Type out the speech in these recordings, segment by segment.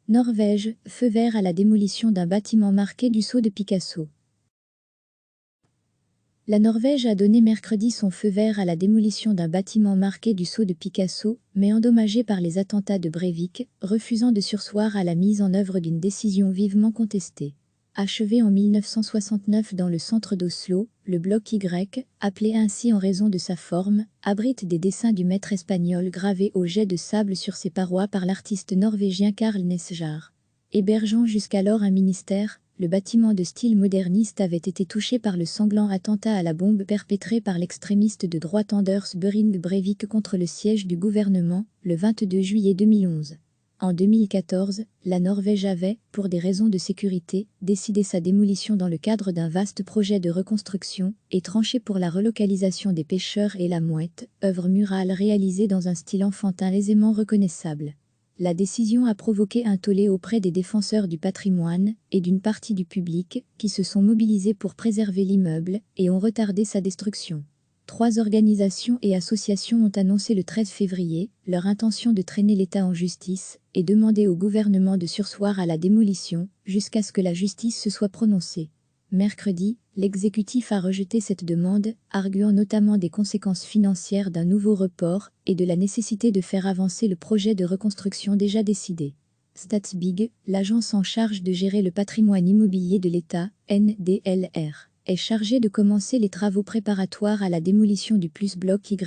Norvège, feu vert à la démolition d'un bâtiment marqué du sceau de Picasso. La Norvège a donné mercredi son feu vert à la démolition d'un bâtiment marqué du sceau de Picasso, mais endommagé par les attentats de Breivik, refusant de surseoir à la mise en œuvre d'une décision vivement contestée. Achevé en 1969 dans le centre d'Oslo, le bloc Y, appelé ainsi en raison de sa forme, abrite des dessins du maître espagnol gravés au jet de sable sur ses parois par l'artiste norvégien Carl Nesjar. Hébergeant jusqu'alors un ministère, le bâtiment de style moderniste avait été touché par le sanglant attentat à la bombe perpétré par l'extrémiste de droite Anders Behring Breivik contre le siège du gouvernement, le 22 juillet 2011. En 2014, la Norvège avait, pour des raisons de sécurité, décidé sa démolition dans le cadre d'un vaste projet de reconstruction, et tranché pour la relocalisation des pêcheurs et la mouette, œuvre murale réalisée dans un style enfantin aisément reconnaissable. La décision a provoqué un tollé auprès des défenseurs du patrimoine et d'une partie du public qui se sont mobilisés pour préserver l'immeuble et ont retardé sa destruction. 3 organisations et associations ont annoncé le 13 février leur intention de traîner l'État en justice et demander au gouvernement de surseoir à la démolition jusqu'à ce que la justice se soit prononcée. Mercredi, l'exécutif a rejeté cette demande, arguant notamment des conséquences financières d'un nouveau report et de la nécessité de faire avancer le projet de reconstruction déjà décidé. Statsbygg, l'agence en charge de gérer le patrimoine immobilier de l'État, NDLR, est chargée de commencer les travaux préparatoires à la démolition du bloc Y+,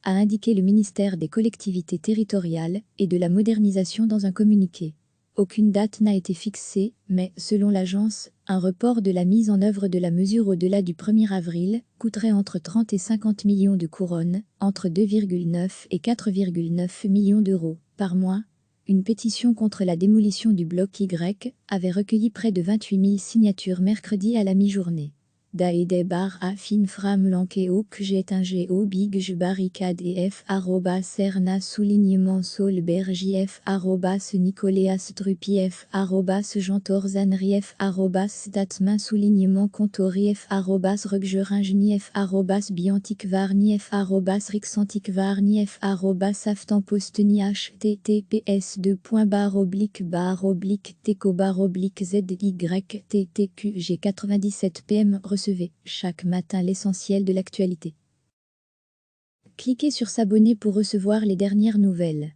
a indiqué le ministère des collectivités territoriales et de la modernisation dans un communiqué. Aucune date n'a été fixée, mais, selon l'agence, un report de la mise en œuvre de la mesure au-delà du 1er avril coûterait entre 30 et 50 millions de couronnes, entre 2,9 et 4,9 millions d'euros, par mois. Une pétition contre la démolition du bloc Y avait recueilli près de 28 000 signatures mercredi à la mi-journée. Daede bar a fin fram lankeok jet un geo big je barricade ef serna soulignement solber jf nicoleas trupief jantorzanrief statsmain soulignement contorief ruggeringnief biantikvarnief rixantikvarnief aftamposteni https teco/zy/ttq 97 pm. Recevez chaque matin l'essentiel de l'actualité. Cliquez sur s'abonner pour recevoir les dernières nouvelles.